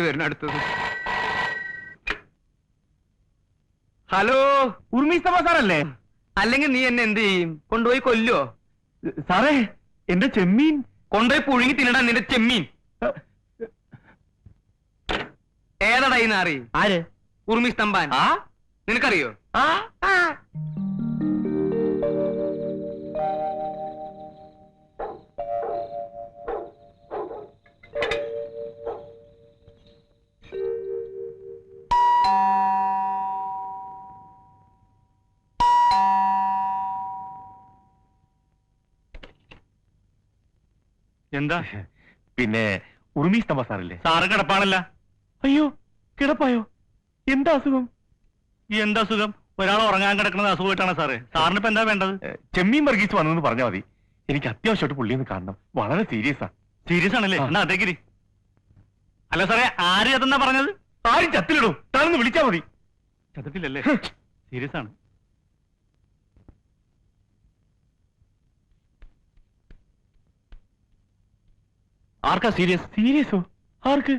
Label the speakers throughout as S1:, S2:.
S1: വരുന്ന അടുത്തത്. ഹലോ,
S2: ഉർമിസ്തഫ സാറല്ലേ?
S1: അല്ലെങ്കിൽ നീ എന്നെ എന്ത് ചെയ്യും? കൊണ്ടുപോയി കൊല്ലോ?
S2: സാറേ, എന്റെ ചെമ്മീൻ
S1: കൊണ്ടുപോയി പുഴുങ്ങി തിന്നടാ നിന്റെ ചെമ്മീൻ. ഏതടാ ഈ നാറി?
S2: ആര്?
S1: ഉർമിസ്തംബാൻ. നിനക്കറിയോ?
S2: എന്താ? പിന്നെ ഉർമിസ്തഫ സാറല്ലേ?
S3: സാറ് കിടപ്പാണല്ല.
S2: അയ്യോ, കിടപ്പായോ? എന്താ അസുഖം?
S3: എന്താ അസുഖം? ഒരാൾ ഉറങ്ങാൻ കിടക്കുന്നത് അസുഖമായിട്ടാണ് സാറേ. സാറിന് ഇപ്പൊ എന്താ വേണ്ടത്?
S2: ചെമ്മീൻ വർഗീസ് വന്നെന്ന് പറഞ്ഞാൽ മതി. എനിക്ക് അത്യാവശ്യമായിട്ട് പുള്ളിയൊന്ന് കാണണം. വളരെ സീരിയസാ.
S3: സീരിയസ് ആണല്ലേ? എന്നാ അതേക്കിരി. അല്ല സാറേ, ആര് അതെന്നാ പറഞ്ഞത്?
S2: ആരും ചത്തിലിടും. താനൊന്ന് വിളിച്ചാ മതി.
S3: ചതത്തില്ലല്ലേ? സീരിയസ് ആണ്.
S2: ആർക്കാ സീരിയസ്? സീരിയസോ? ആർക്ക്?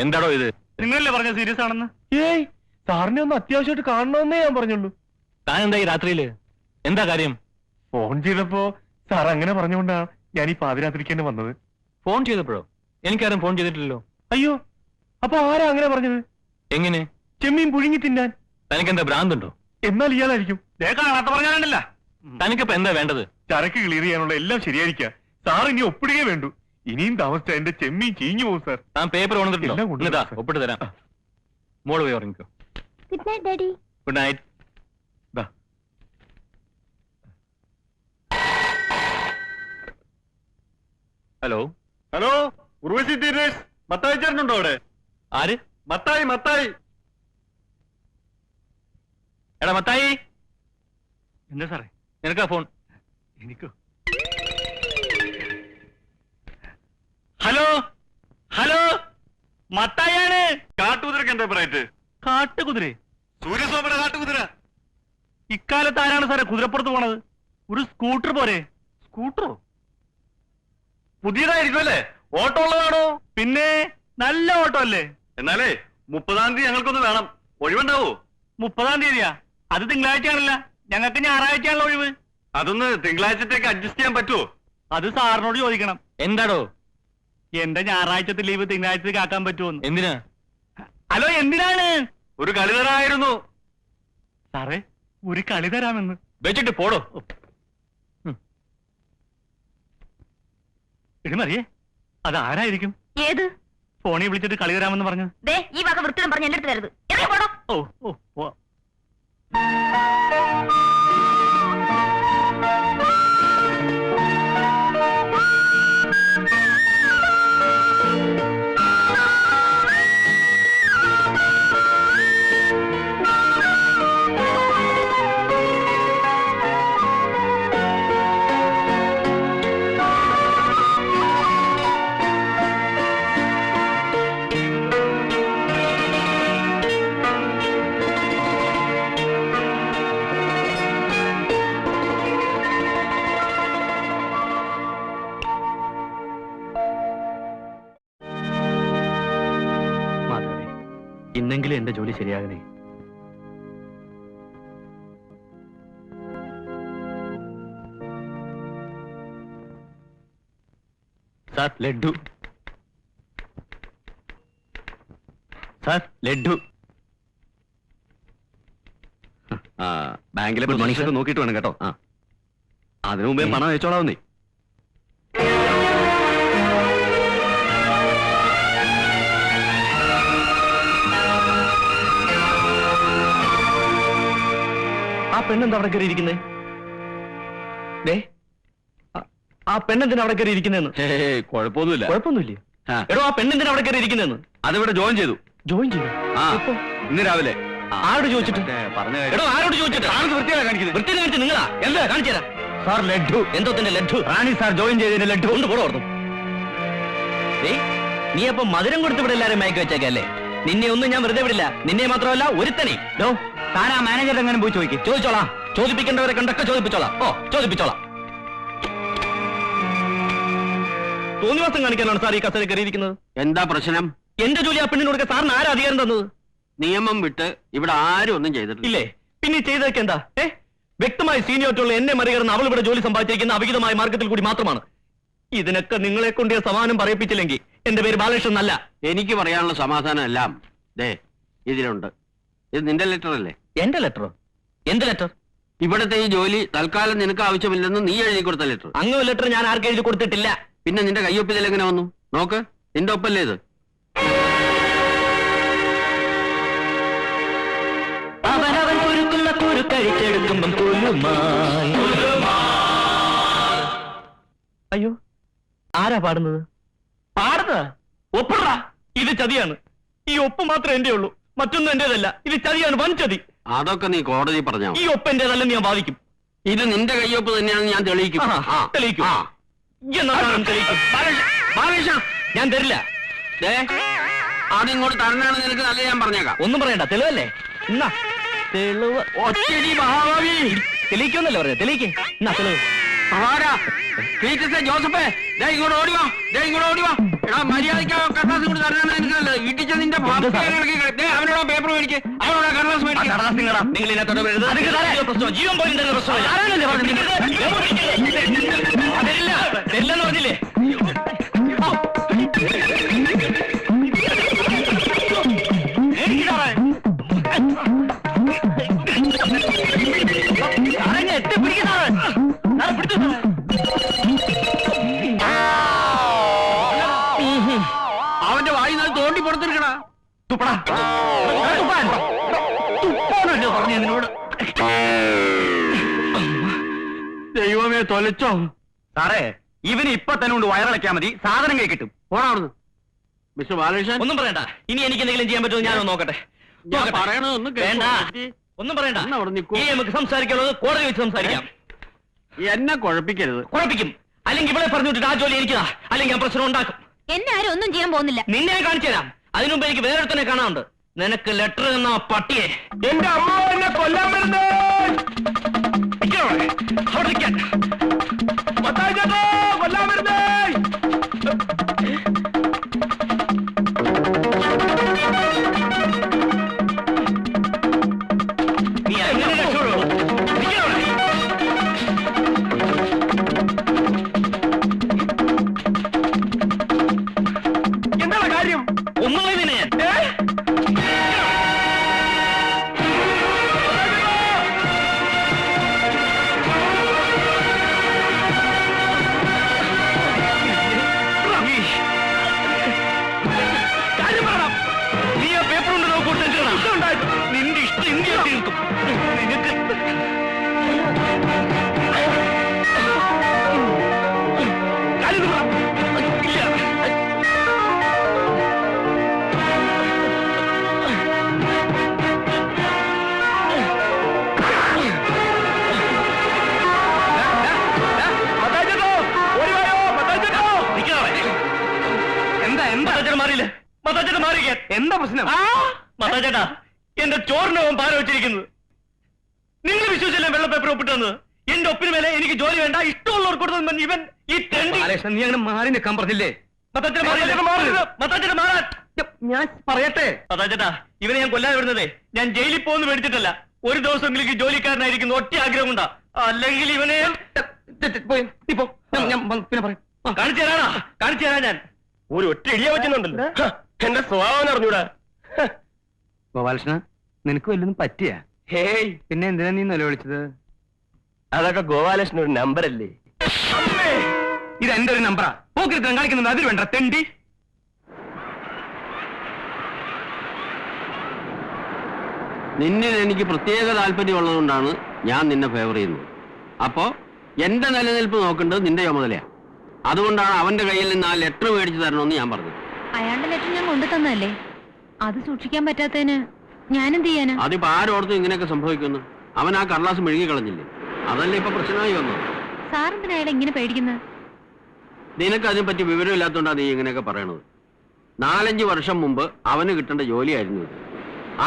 S3: എന്താടോ ഇത്? നിങ്ങളല്ലേ പറഞ്ഞ സീരിയസ് ആണെന്ന്?
S2: ഏയ്, സാറിനെ ഒന്ന് അത്യാവശ്യമായിട്ട് കാണണമെന്നേ ഞാൻ പറഞ്ഞുള്ളൂ.
S3: താൻ എന്താ ഈ രാത്രിയില്? എന്താ കാര്യം?
S2: ഫോൺ ചെയ്തപ്പോ സാർ അങ്ങനെ പറഞ്ഞുകൊണ്ടാണ് ഞാൻ ഈ പാതിരാത്രിക്ക് തന്നെ വന്നത്.
S3: ഫോൺ ചെയ്തപ്പോഴോ? എനിക്കാരും ഫോൺ ചെയ്തിട്ടില്ലല്ലോ.
S2: അയ്യോ, അപ്പൊ ആരാ അങ്ങനെ പറഞ്ഞത്?
S3: എങ്ങനെ?
S2: ചെമ്മീൻ പുഴുങ്ങി തിന്നാൻ.
S3: തനിക്കെന്താ ഭ്രാന്തുണ്ടോ?
S2: എന്നാൽ ഇയാളായിരിക്കും.
S3: കാണാത്ത പറഞ്ഞാലല്ല. തനിക്കിപ്പോ എന്താ വേണ്ടത്?
S2: ചരക്ക് ക്ലിയർ ചെയ്യാനുള്ള എല്ലാം ശരിയായിരിക്കാം. സാർ ഇനി ഒപ്പിടുകയേ വേണ്ടു. ഇനിയും താമസിച്ച എന്റെ ചെമ്മീൻ ചീഞ്ഞു പോകും സാർ.
S3: താൻ പേപ്പർ കൊണ്ടുവന്നിട്ടുണ്ടോ? ഒപ്പിട്ട് തരാം. മോള് പോയി ഉറങ്ങിക്കോ.
S4: Good night daddy.
S3: Good night. Hello
S2: hello, Urvashi theatres. Mathai ചേട്ടനുണ്ടോ അവിടെ?
S3: ആര്?
S2: മത്തായി, മത്തായി.
S3: എടാ മത്തായി. എന്താ സാറേ? നിനക്കാ ഫോൺ? എനിക്കോ? ഹലോ ഹലോ, മത്തായാണ്.
S2: കാട്ടുകുതിരക്ക് എന്താ പറയറ്റ്?
S3: കാട്ടുകുതിര?
S2: സൂര്യസോമയുടെ കാട്ടുകുതിര.
S3: ഇക്കാലത്ത് ആരാണ് സാറേ കുതിരപ്പുറത്ത് പോണത്? ഒരു സ്കൂട്ടർ പോരെ?
S2: സ്കൂട്ടറോ? പുതിയതായിരിക്കും അല്ലേ? ഓട്ടോ ഉള്ളതാണോ?
S3: പിന്നെ നല്ല ഓട്ടോ അല്ലേ?
S2: എന്നാലേ 30-ാം തീയതി ഞങ്ങൾക്കൊന്ന് വേണം. ഒഴിവുണ്ടാവോ?
S3: 30-ാം തീയതിയാ? അത് തിങ്കളാഴ്ചയാണല്ല. ഞങ്ങൾക്ക് ഞായറാഴ്ചയാണല്ലോ ഒഴിവ്.
S2: അതൊന്ന് തിങ്കളാഴ്ചത്തേക്ക് അഡ്ജസ്റ്റ് ചെയ്യാൻ പറ്റുമോ?
S3: അത് സാറിനോട് ചോദിക്കണം. എന്താടോ? എന്റെ ഞായറാഴ്ചത്തെ ലീവ് തിങ്കളാഴ്ചത്തേക്ക് ആക്കാൻ പറ്റുമോ? എന്തിനാ? ഹലോ, എന്തിനാണ്?
S2: ഒരു കളി തരായിരുന്നു.
S3: സാറേ, ഒരു കളി തരാമെന്ന്.
S2: വെച്ചിട്ട് പോടോ.
S3: എടി മറിയേ, അത് ആരായിരിക്കും?
S4: ഏത്?
S3: ഫോണിൽ വിളിച്ചിട്ട് കളി തരാമെന്ന് പറഞ്ഞു.
S4: ഈ വക വൃത്തിയും പറഞ്ഞ് എന്റെ അടുത്ത് തരുത്. ഇറങ്ങി പോടോ.
S3: ഓ. ഇന്നെങ്കിലും എന്റെ ജോലി ശരിയാകണേ. സാർ, ലഡ്ഡു. സാർ, ലഡ്ഡു.
S2: ബാങ്കിലെ മനുഷ്യർക്ക് നോക്കിയിട്ട് വേണം കേട്ടോ. അതിനു മുമ്പേ പണം അയച്ചോളാവുന്നേ.
S3: ആ പെണ്ണെന്താ അവിടെ കയറി ഇരിക്കുന്നേ? ആ പെണ്ണെന്തിനാ അവിടെ കയറി ഇരിക്കുന്നതെന്ന്?
S2: കുഴപ്പമൊന്നുമില്ല.
S3: കുഴപ്പമൊന്നുമില്ല. എടോ, ആ പെണ്ണെന്തിനാ അവിടെ കയറി ഇരിക്കുന്നതെന്ന്?
S2: അതിവിടെ ജോയിൻ ചെയ്തു.
S3: ജോയിൻ ചെയ്തു?
S2: ഇന്ന് രാവിലെ.
S3: ആരോട് ചോദിച്ചിട്ട്? എടോ, ആരോട് ചോദിച്ചിട്ട്?
S2: വൃത്തിയാണ് കാണിക്കുന്നത്.
S3: വൃത്തി കാണിച്ച് നിങ്ങളാ? എന്താ കാണിച്ചു തരാം. സാർ, ലഡ്ഡു. എന്തോ തന്നെ ലഡ്ഡു? റാണി സാർ ജോയിൻ ചെയ്തതിന് ലഡ്ഡു കൊണ്ട് പോടോ ഓർന്നു. നീ അപ്പൊ മധുരം കൊടുത്ത് ഇവിടെ എല്ലാരും മയക്കി വെച്ചേക്കല്ലേ? നിന്നെ ഒന്നും ഞാൻ വെറുതെ വിടില്ല. നിന്നെ മാത്രമല്ല, ഒരുത്തനെ. താൻ ആ മാനേജർ എങ്ങനെ പോയി ചോദിക്കും? ചോദിച്ചോളാം. ചോദിപ്പിക്കേണ്ടവരെ കണ്ടൊക്കെ ചോദിപ്പിച്ചോളാം. ചോദിപ്പിച്ചോളാം. തോന്നിവാസം കാണിക്കാനാണ് സാർ ഈ കസേര കയറിയിരിക്കുന്നത്?
S5: എന്താ പ്രശ്നം?
S3: എന്റെ ജോലി ആ പെണ്ണിന് കൊടുക്കാൻ സാറിന് ആരാ അധികാരം തന്നത്?
S5: നിയമം വിട്ട് ഇവിടെ ആരും ഒന്നും ചെയ്തിട്ടില്ല.
S3: ഇല്ലേ? പിന്നെ ചെയ്തതൊക്കെ എന്താ? വ്യക്തമായി സീനിയോറിറ്റിയുള്ള എന്നെ മറികടന്ന് അവൾ ഇവിടെ ജോലി സമ്പാദിച്ചിരിക്കുന്ന അവിഹിതമായ മാർഗത്തിൽ കൂടി മാത്രമാണ്. ഇതിനൊക്കെ നിങ്ങളെ കൊണ്ട് സമാനം പറയിപ്പിച്ചില്ലെങ്കിൽ എന്റെ പേര് ബാലകൃഷ്ണൻ അല്ല.
S5: എനിക്ക് പറയാനുള്ള സമാധാനം എല്ലാം ദേ ഇതിലുണ്ട്. ഇത് നിന്റെ ലെറ്റർ അല്ലേ?
S3: എന്റെ ലെറ്ററോ? എന്ത് ലെറ്റർ?
S5: ഇവിടത്തെ ഈ ജോലി തൽക്കാലം നിനക്ക് ആവശ്യമില്ലെന്ന് നീ എഴുതി കൊടുത്ത ലെറ്റർ.
S3: അങ്ങനെ ലെറ്റർ ഞാൻ ആർക്കും എഴുതി കൊടുത്തിട്ടില്ല.
S5: പിന്നെ നിന്റെ കയ്യൊപ്പിതിൽ എങ്ങനെ വന്നു? നോക്ക്, നിന്റെ ഒപ്പല്ലേ ഇത്?
S3: അവനവൻ കുരുക്കുന്ന കുരുക്കഴിച്ചെടുക്കുമ്പം കുലുമായി. അയ്യോ, ആരാ പാടുന്നത്? പാടുന്നത് ഒപ്പിട. ഇത് ചതിയാണ്. ഈ ഒപ്പ് മാത്രമേ എന്റെ ഉള്ളൂ, മറ്റൊന്നും എന്റേതല്ല. ഇത് ചതിയാണ്, വൻ ചതി.
S5: അതൊക്കെ നീ കോടതി പറഞ്ഞാ
S3: ഈ ഒപ്പ് എന്റേതല്ലെന്ന് ഞാൻ വാദിക്കും.
S5: ഇത് നിന്റെ കയ്യൊപ്പ് തന്നെയാണെന്ന് ഞാൻ തെളിയിക്കും.
S3: തെളിയിക്കും.
S5: ബാലകൃഷ്ണ,
S3: ഞാൻ തരില്ല.
S5: ആദ്യം ഇങ്ങോട്ട് തരണാണെന്ന് നിനക്ക് നല്ല ഞാൻ പറഞ്ഞേക്കാം.
S3: ഒന്നും പറയണ്ട, തെളിവല്ലേ? എന്നാ തെളിവ്.
S5: ഒറ്റടി മഹാഭാവി.
S3: തെളിയിക്കൊന്നല്ലേ പറഞ്ഞത്? തെളിയിക്കേ. എന്നാ തെളിവ്.
S5: ആരാ? ക്ലീറ്റസേ, ജോസഫേ, ദേ ഇങ്ങോട്ട് ഓടിവാ, ദേ ഇങ്ങോട്ട് ഓടിവാ. എടാ, മര്യാദയ്ക്ക് കടലാസ് കൊണ്ട് തരണാണ് എനിക്ക് നല്ലത്. ഇടിച്ച നിന്റെ അവനോട് പേപ്പർ മേടിക്ക്, അവനോട് കടലാസ് മേടിക്ക്.
S3: നിങ്ങൾ ഇതിനകത്തോട് പ്രശ്നം ജീവൻ പോലും തന്നെ പ്രശ്നമില്ല. തരില്ലെന്ന് പറഞ്ഞില്ലേ?
S5: അവന്റെ വായി നിന്ന് തോണ്ടി പുറത്തിരിക്കണ. ദൈവമേ, തൊലച്ചോ?
S3: സാറേ, ഇവന് ഇപ്പൊ തന്നെ കൊണ്ട് വയറിളക്കാൻ മതി, സാധനം കൈ കിട്ടും.
S5: പോണാവുന്നു. മിസ്റ്റർ ബാലകൃഷ്ണൻ,
S3: ഒന്നും പറയണ്ട. ഇനി എനിക്ക് എന്തെങ്കിലും ചെയ്യാൻ പറ്റുമോ ഞാനൊന്ന് നോക്കട്ടെ.
S5: പറയണതൊന്നും
S3: വേണ്ട, ഒന്നും പറയണ്ട.
S5: അവിടെ നിൽക്കൂ.
S3: ഇനി നമുക്ക് സംസാരിക്കാനുള്ളത് കോടതി വെച്ച് സംസാരിക്കാം.
S5: എന്നെ കുഴപ്പിക്കരുത്.
S3: കുഴപ്പിക്കും. അല്ലെങ്കിൽ ഇവിടെ പറഞ്ഞു വിട്ടിട്ട് ആ ജോലി എനിക്കതാ, അല്ലെങ്കിൽ ഞാൻ പ്രശ്നം ഉണ്ടാക്കും.
S4: എന്നെ ആരും ഒന്നും ചെയ്യാൻ പോകുന്നില്ല.
S3: നിന്നെ കാണിച്ചു തരാം. അതിനുമുമ്പ് എനിക്ക് വേറൊരുത്തനെ കാണാനുണ്ട്. നിനക്ക് ലെറ്റർ എന്ന പട്ടിയെ.
S2: എന്റെ അമ്മ എന്നെ കൊല്ലാൻ വരുന്നേ.
S3: അവിടെ നിൽക്കാൻ.
S2: കൊല്ലാൻ വരുന്നേ.
S3: നീ അങ്ങനെ രക്ഷപ്പെടൂ.
S2: എന്താണ് കാര്യം?
S3: ഒന്നും ഇതിനെ നിന്റെ ഇഷ്ടം ഇന്ത്യ തീർക്കും. നിനക്ക് മാറിയില്ലേ? മത്താച്ചേട്ടാ മാറിക്കാൻ.
S1: എന്താ പ്രശ്നം?
S3: മത്താച്ചേട്ടാ, എന്റെ ചോറിനവും പാര വെച്ചിരിക്കുന്നത്. നിങ്ങൾ വിശ്വസിച്ചല്ലേ വെള്ള പേപ്പർ ഒപ്പിട്ടെന്ന്? എന്റെ ഒപ്പിന് മേലെ എനിക്ക് ജോലി വേണ്ട, ഇഷ്ടമുള്ളവർ കൊടുത്തു. ഇവൻ ഈ തെണ്ടി.
S1: ബാലകൃഷ്ണൻ, നീ അങ്ങനെ മാറി നിൽക്കാൻ പറഞ്ഞില്ലേ?
S3: മത്താച്ചേട്ടാ മാറാൻ.
S1: ഞാൻ പറയട്ടെ.
S3: മത്താച്ചേട്ടാ, ഇവനെ ഞാൻ കൊല്ലാൻ വരുന്നതേ ഞാൻ ജയിലിൽ പോകുന്നു മേടിച്ചിട്ടല്ല. ഒരു ദിവസമെങ്കിലും ജോലിക്കാരനായിരിക്കുന്നു ഒറ്റ ആഗ്രഹം കൊണ്ടാ. അല്ലെങ്കിൽ ഇവനെ
S1: പിന്നെ പറയാം.
S3: കാണിച്ചു തരാനാ, കാണിച്ചു തരാൻ. ഞാൻ ഒരു ഒറ്റ ഇടിയ വെച്ചുണ്ടല്ലോ. എന്റെ സ്വഭാവം അറിഞ്ഞൂടാ.
S1: ഗോപാലകൃഷ്ണ, നിനക്ക് വല്ലതും പറ്റിയ?
S3: ഹേയ്,
S1: പിന്നെ എന്തിനാ നീ നിലവിളിച്ചത്?
S3: അതൊക്കെ ഗോപാലകൃഷ്ണൻ ഒരു നമ്പർ അല്ലേ?
S1: ഇത് എന്റെ ഒരു നമ്പറാ. പോക്കിരുത്തം കാണിക്കുന്നത് അതിൽ വേണ്ട തെണ്ടി.
S5: നിന്നിൽ എനിക്ക് പ്രത്യേക താല്പര്യമുള്ളതുകൊണ്ടാണ് ഞാൻ നിന്നെ ഫേവർ ചെയ്യുന്നത്. അപ്പോ എന്റെ നിലനിൽപ്പ് നോക്കേണ്ടത് നിന്റെ ചുമതലയാ. അതുകൊണ്ടാണ് അവന്റെ കയ്യിൽ നിന്ന് ആ ലെറ്റർ മേടിച്ചു തരണമെന്ന് ഞാൻ പറഞ്ഞത്.
S4: അയാളുടെ ലെറ്റർ ഞാൻ കൊണ്ടു തന്നല്ലേ, അത് സൂക്ഷിക്കാൻ പറ്റാത്തതിന് ഞാനെന്ത് ചെയ്യാനാ?
S5: അതിപ്പോ ആരോടത്തും ഇങ്ങനെയൊക്കെ സംഭവിക്കുന്നു. അവൻ ആ കടലാസ് മെഴുകി കളഞ്ഞില്ലേ? അതല്ലേ ഇപ്പൊ പ്രശ്നമായി വന്നത്.
S4: സാറെന്തിനാ അയാളെ ഇങ്ങനെ പേടിക്കുന്നത്?
S5: നിനക്ക് അതിനെപ്പറ്റി വിവരമില്ലാത്തതുകൊണ്ടാണ് നീ ഇങ്ങനെയൊക്കെ പറയണത്. 4-5 വർഷം മുമ്പ് അവന് കിട്ടേണ്ട ജോലിയായിരുന്നു ഇത്.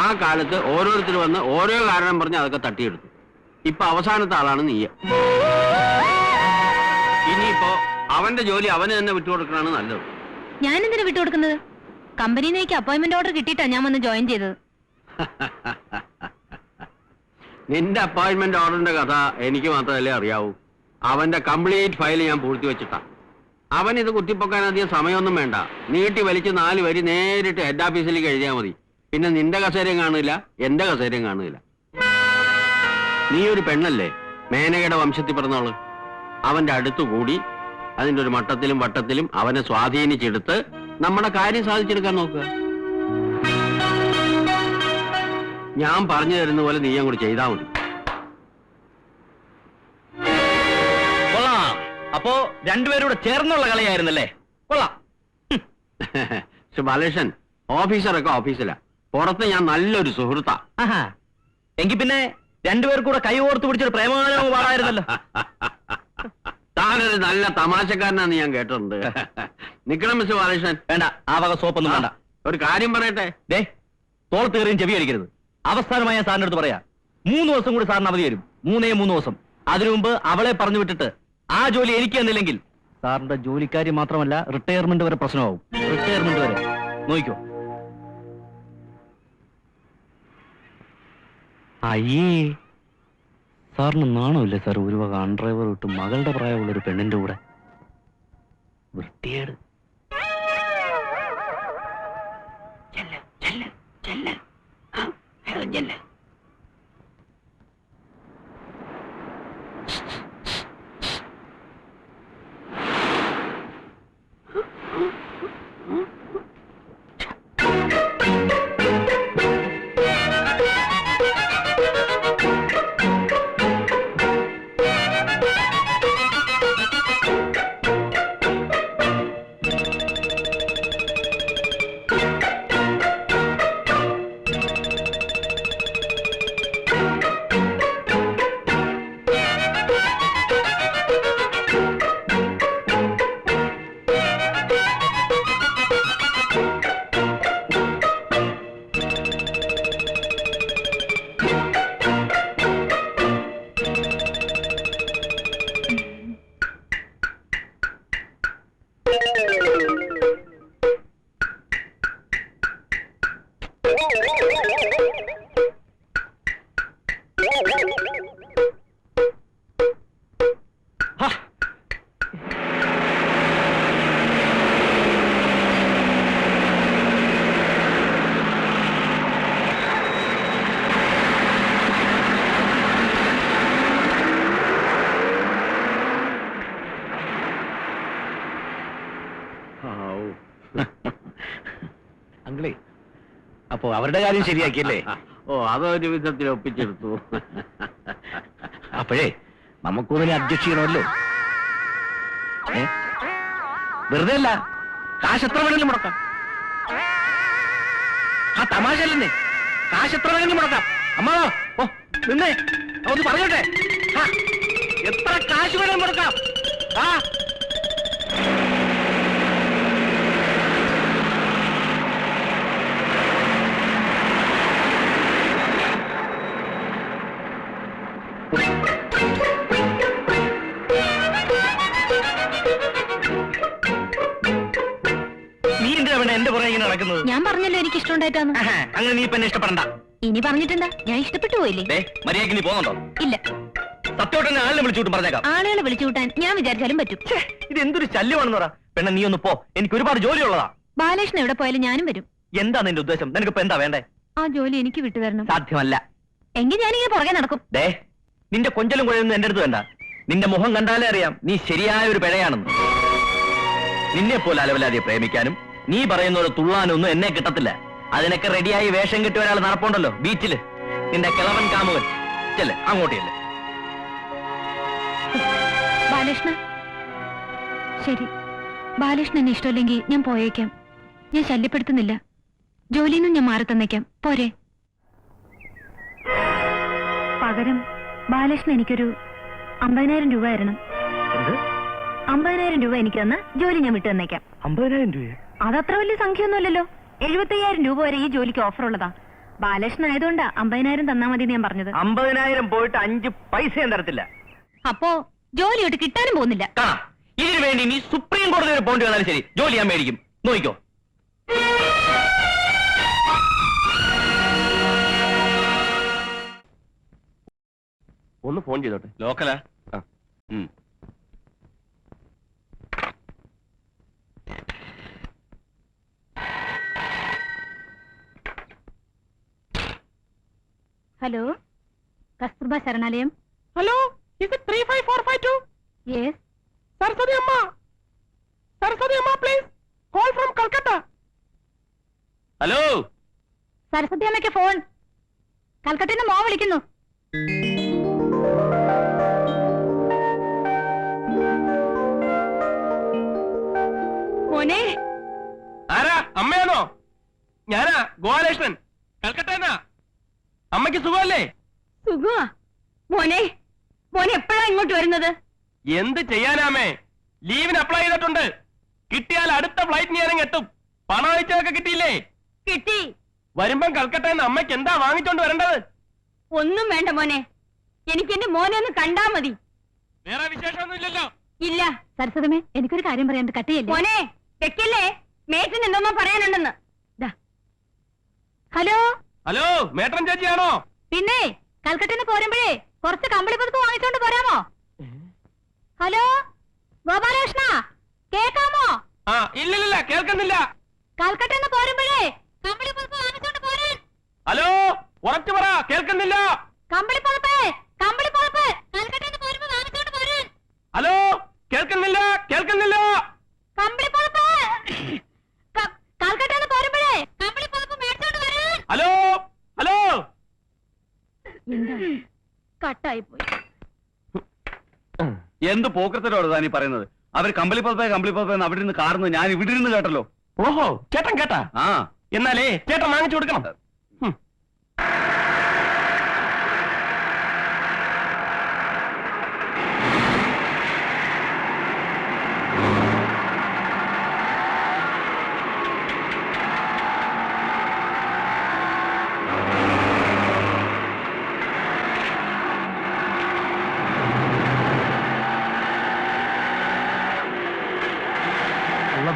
S5: ആ കാലത്ത് ഓരോരുത്തർ വന്ന് ഓരോ കാരണം പറഞ്ഞ് അതൊക്കെ തട്ടിയെടുത്തു. ഇപ്പൊ അവസാനത്തെ ആളാണ് നീ. ഇനിയിപ്പോ അവന്റെ ജോലി അവന് തന്നെ വിട്ടുകൊടുക്കണതാണ് നല്ലത്.
S4: ഞാൻ എന്തിനാ വിട്ടുകൊടുക്കുന്നത്? കമ്പനിയിൽ നിന്ന് എനിക്ക് അപ്പോയിന്റ്മെന്റ് ഓർഡർ കിട്ടിയിട്ടാ ഞാൻ വന്ന് ജോയിൻ ചെയ്തത്.
S5: നിന്റെ അപ്പോയിന്റ്മെന്റ് ഓർഡറിന്റെ കഥ എനിക്ക് മാത്രമല്ലേ അറിയാവൂ. അവന്റെ കംപ്ലീറ്റ് ഫയൽ ഞാൻ പൂഴ്ത്തി വെച്ചിട്ടാ. അവൻ ഇത് കുത്തിപ്പൊക്കാൻ അധികം സമയമൊന്നും വേണ്ട. നീട്ടി വലിച്ച് 4 വരി നേരിട്ട് ഹെഡ് ഓഫീസിലേക്ക് എഴുതിയാൽ മതി. പിന്നെ നിന്റെ കസേരയും കാണില്ല, എന്റെ കസേരയും കാണില്ല. നീ ഒരു പെണ്ണല്ലേ, മേനകയുടെ വംശത്തിൽ പിറന്നോള്. അവന്റെ അടുത്തുകൂടി അതിന്റെ ഒരു മട്ടത്തിലും വട്ടത്തിലും അവനെ സ്വാധീനിച്ചെടുത്ത് നമ്മുടെ കാര്യം സാധിച്ചെടുക്കാൻ നോക്കുക. ഞാൻ പറഞ്ഞു തരുന്ന പോലെ നീ അങ്ങോട്ട് ചെയ്താൽ മതി.
S3: കൊള്ളാം. അപ്പോ രണ്ടുപേരൂടെ ചേർന്നുള്ള കളിയായിരുന്നല്ലേ? കൊള്ളാം.
S5: ബാലകൃഷ്ണൻ, ഓഫീസറൊക്കെ ഓഫീസിലാ, പുറത്ത് ഞാൻ നല്ലൊരു സുഹൃത്താ.
S3: എങ്കിൽ പിന്നെ രണ്ടുപേർക്കൂടെ കൈ ഓർത്ത് പിടിച്ചൊരു പ്രേമഗാനവും പാടായിരുന്നല്ലോ.
S5: താനൊരു നല്ല തമാശക്കാരനാന്ന് ഞാൻ കേട്ടിട്ടുണ്ട്. നിക്കണം മിസ്റ്റർ ബാലകൃഷ്ണൻ.
S3: വേണ്ട, ആ വക സോപ്പൊന്നും വേണ്ട.
S5: ഒരു കാര്യം പറയട്ടെ.
S3: ദേ, തോളത്ത് കയറിയും ചെവി അടിക്കരുത്. അവസാനമായി ഞാൻ സാറിന്റെ അടുത്ത് പറയാം, 3 ദിവസം കൂടി സാറിന് അവധി തരും. 3 ദിവസം. അതിനു മുമ്പ് അവളെ പറഞ്ഞു വിട്ടിട്ട് ആ ജോലി എനിക്ക് തന്നില്ലെങ്കിൽ സാറിന്റെ ജോലിക്കാരി മാത്രമല്ല, റിട്ടയർമെന്റ് വരെ പ്രശ്നമാവും. റിട്ടയർമെന്റ് വരെ നോക്കിക്കോ. അയ്യേ, സാറിന് നാണമില്ലേ സാർ ഒരു വക അൺഡ്രൈവർ വിട്ട് മകളുടെ പ്രായമുള്ളൊരു പെണ്ണിന്റെ കൂടെ? വൃത്തിയേട്. അങ്കിളേ, അപ്പോ അവരുടെ കാര്യം ശരിയാക്കിയല്ലേ?
S5: ഓ, അതൊരു വിധത്തിൽ ഒപ്പിച്ചെടുത്തു.
S3: അപ്പോഴേ നമുക്കൊന്നിനെ അഡ്ജസ്റ്റ് ചെയ്യണമല്ലോ. വെറുതെ അല്ല, കാശ് എത്ര വേണമെങ്കിലും മുടക്കാം. ആ തമാശ അല്ലെന്നേ, കാശ് എത്ര വേണമെങ്കിലും മുടക്കാം. അമ്മാവോ, ഓ നിന്നേ, ഒന്ന് പറഞ്ഞോട്ടെ. എത്ര കാശ് വേണമെങ്കിലും മുടക്കാം. ആ നീ എന്തിനാ എന്റെ പുറകെ ഇങ്ങനെ നടക്കുന്നത്?
S4: ഞാൻ പറഞ്ഞല്ലോ എനിക്ക് ഇഷ്ടമുണ്ടായിട്ടാന്ന്.
S3: അങ്ങനെ നീ ഇപ്പൊ എന്നെ ഇഷ്ടപ്പെടണ്ട.
S4: ഇനി പറഞ്ഞിട്ടെന്താ, ഞാൻ ഇഷ്ടപ്പെട്ടു പോയില്ലേ?
S3: മര്യാദക്ക് നീ പോകുന്നുണ്ടോ?
S4: ഇല്ല.
S3: സത്യോട്ടെന്നെ ആളിനെ വിളിച്ചുകൂട്ടും പറഞ്ഞേക്കാം.
S4: ആളുകളെ വിളിച്ചു കൂട്ടാൻ ഞാൻ വിചാരിച്ചാലും പറ്റും.
S3: ഇത് എന്തൊരു ശല്യമാണെന്ന് പറ. പെണ്ണ നീ ഒന്ന് പോ, എനിക്ക് ഒരുപാട് ജോലിയുള്ളതാ.
S4: ബാലകൃഷ്ണൻ എവിടെ പോയാലും ഞാനും വരും.
S3: എന്താ നിന്റെ ഉദ്ദേശം? നിനക്കിപ്പോ എന്താ വേണ്ടേ?
S4: ആ ജോലി എനിക്ക് വിട്ടുതരണം.
S3: സാധ്യമല്ല.
S4: എങ്കിൽ ഞാനിങ്ങനെ പുറകെ നടക്കും.
S3: നിന്റെ കൊഞ്ചലും കുഴയൊന്നും എന്റെ അടുത്ത് വേണ്ട. നിന്റെ മുഖം കണ്ടാലേ അറിയാം നീ ശരിയായ ഒരു പിഴയാണെന്ന്. നിന്നെ പോലെ അലവലാതെ പ്രേമിക്കാനും നീ പറയുന്ന പോലെ തുള്ളാനൊന്നും എന്നെ കിട്ടത്തില്ല. അതിനൊക്കെ റെഡിയായി വേഷം കെട്ടി ഒരാൾ നടപ്പുണ്ടല്ലോ ബീച്ചില്, നിന്റെ കിളവൻ കാമുകൻ. ചെല്ലേ അങ്ങോട്ടല്ലേ.
S4: ബാലകൃഷ്ണ, ശരി, ബാലകൃഷ്ണൻ എന്നെ ഇഷ്ടമില്ലെങ്കിൽ ഞാൻ പോയേക്കാം. ഞാൻ ശല്യപ്പെടുത്തുന്നില്ല. ജോലിയിൽ ഞാൻ മാറി തന്നേക്കാം, പോരെ? പകരം ബാലകൃഷ്ണൻ എനിക്കൊരു 50,000 രൂപ തരണം. 50,000 രൂപ എനിക്ക് തന്ന ജോലി ഞാൻ വിട്ടു തന്നേക്കാം.
S3: 50,000 രൂപ?
S4: അതത്ര വലിയ സംഖ്യയൊന്നുമല്ലല്ലോ. 75,000 രൂപ വരെ ഈ ജോലിക്ക് ഓഫർ ഉള്ളതാ. ബാലകൃഷ്ണൻ ആയതുകൊണ്ടാ 50,000 തന്നാ മതി ഞാൻ പറഞ്ഞത്.
S3: 50,000 പോയിട്ട് 5 പൈസയും തരത്തില്ല.
S4: അപ്പോ ജോലിയോട്ട് കിട്ടാനും പോകുന്നില്ല.
S3: ഇതിനു വേണ്ടി നീ സുപ്രീം കോടതി വരെ പോണ്ടി വന്നാലും ശരി ജോലി ഞാൻ മേടിക്കും. നോക്കിക്കോ. ഒന്ന് ഫോൺ ചെയ്തോട്ടെ.
S5: ലോക്കലാ?
S4: ഹലോ, കസ്തൂർബ ശരണാലയം.
S1: Hello, is it 35452?
S4: Yes.
S1: Saraswati Amma, please. Call from Calcutta.
S3: Hello,
S4: Saraswati അമ്മയ്ക്ക് ഫോൺ. കൽക്കട്ടയിൽ നിന്ന് മോൻ വിളിക്കുന്നു. മോനെ,
S1: ആരാ? അമ്മയാണോ? ഞാനാ ഗോപാലകൃഷ്ണൻ, കൽക്കട്ടന്നാ. അമ്മയ്ക്ക് സുഖമല്ലേ?
S4: സുഖമാ. മോനെ, മോനെ എപ്പോഴാ ഇങ്ങോട്ട് വരുന്നത്?
S1: എന്ത് ചെയ്യാനാമേ, ലീവിന് അപ്ലൈ ചെയ്തിട്ടുണ്ട്. കിട്ടിയാൽ അടുത്ത ഫ്ലൈറ്റിന് ഞാനും എത്തും. പണം അയച്ചതൊക്കെ കിട്ടിയില്ലേ?
S4: കിട്ടി.
S1: വരുമ്പം കൽക്കട്ടന്ന് അമ്മയ്ക്ക് എന്താ വാങ്ങിച്ചോണ്ട് വരേണ്ടത്?
S4: ഒന്നും വേണ്ട മോനെ, എനിക്ക് എന്റെ മോനെ ഒന്ന് കണ്ടാ മതി.
S1: വേറെ വിശേഷമൊന്നും ഇല്ലല്ലോ?
S4: ഇല്ല. സരസ്വതമേ, എനിക്കൊരു കാര്യം പറയാൻ കട്ടിയല്ലേ. മോനെ വെക്കല്ലേ, മേറ്റിന് എന്തോന്നോ പറയാനുണ്ടെന്ന്. ഹലോ.
S1: ഹലോ, മേട്ടൻ ചേച്ചിയാണോ?
S4: പിന്നെ കൽക്കട്ടന്ന് പോരുമ്പോഴേ കുറച്ച് കമ്പിളി പതുപ്പ് വാങ്ങിച്ചോണ്ട് പോരാമോ? ഹലോ ഗോപാലകൃഷ്ണ, കേക്കാമോ?
S1: ആ, ഇല്ലില്ല, കേൾക്കുന്നില്ല.
S4: കൽക്കട്ടന്ന് പോരുമ്പോഴേ കമ്പിളി പതുപ്പ് വാങ്ങിച്ചോണ്ട് പോരാൻ.
S1: ഹലോ, ഉറച്ചു പറ, കേൾക്കുന്നില്ല.
S4: കമ്പിളി പതുപ്പ് കൽക്കട്ടന്ന് പോരുമ്പോ വാങ്ങിച്ചോണ്ട് പോരാൻ.
S1: ഹലോ, കേൾക്കുന്നില്ല.
S4: കമ്പിളി പതുപ്പ് കൽക്കട്ടന്ന് പോരുമ്പോഴേ കമ്പിളി പതുപ്പ് മേടിച്ചോണ്ട് വരാൻ.
S1: ഹലോ.
S4: കട്ടായി പോയി.
S3: എന്ത് പോക്കത്തിലോട് താനീ പറയുന്നത്? അവർ കമ്പിളിപ്പുറത്തെ അവിടെ നിന്ന് കാറുന്നു, ഞാൻ ഇവിടെ ഇരുന്ന് കേട്ടല്ലോ.
S1: ഓഹോ, ചേട്ടൻ കേട്ടാ?
S3: ആ,
S1: എന്നാലേ ചേട്ടൻ വാങ്ങിച്ചു കൊടുക്കണം.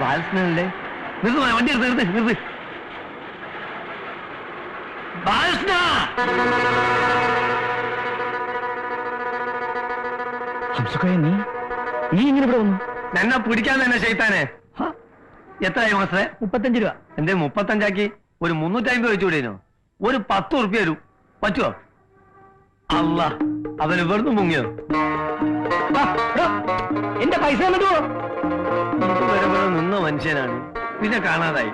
S3: ബാലകൃഷ്ണനല്ലേ? വണ്ടി നിർത്ത്. ബാലകൃഷ്ണ, നീ ഇങ്ങനെ ഇവിടെ വന്നു?
S1: എന്നെ പിടിക്കാൻ തന്നെ ചെയ്താനെ.
S3: എത്രയായി മാസ്റ്ററെ?
S1: 35 രൂപ.
S3: എന്തേ 35 ഒരു 350 വെച്ചുകൂടേനോ? ഒരു 10 ഉറുപ്പ്യ വരും, പറ്റുമോ? അല്ല, അവന് വെറുതെ മുങ്ങിയോ?
S1: എന്റെ പൈസ എന്നിട്ടോ?
S3: ഇതുവരെ നിന്ന മനുഷ്യനാണ്, പിന്നെ കാണാതായി.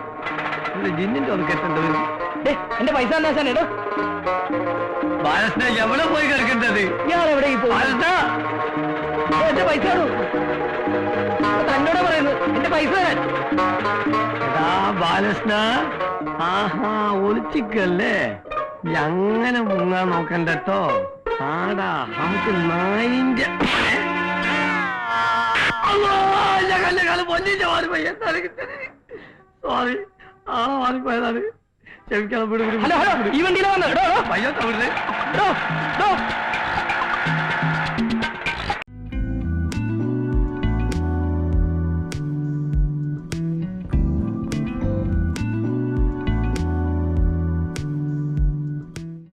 S3: ജിന്നിന്റെ ഒതുക്കെത്തേണ്ടി വരും.
S1: എന്റെ പൈസ എന്നാ?
S3: ബാലകൃഷ്ണ, എവിടെ പോയി കിടക്കേണ്ടത്?
S1: ഞാൻ എവിടെ
S3: ബാലകൃഷ്ണ,
S1: എന്റെ പൈസ തന്നോട് പറയുന്നത്. എന്റെ പൈസ
S3: എടാ ബാലകൃഷ്ണ, ആഹാ ഒളിച്ചിക്കല്ലേ? അങ്ങനെ മുങ്ങാൻ നോക്കണ്ടോ? ആടാ, നമുക്ക് നായിന്റെ സോറി, ആളെ മാറിപ്പോയതാണ്. ക്ഷമിക്കണം.
S1: ഹലോ, ഈ വണ്ടിയിലാണ്.
S3: പയ്യോ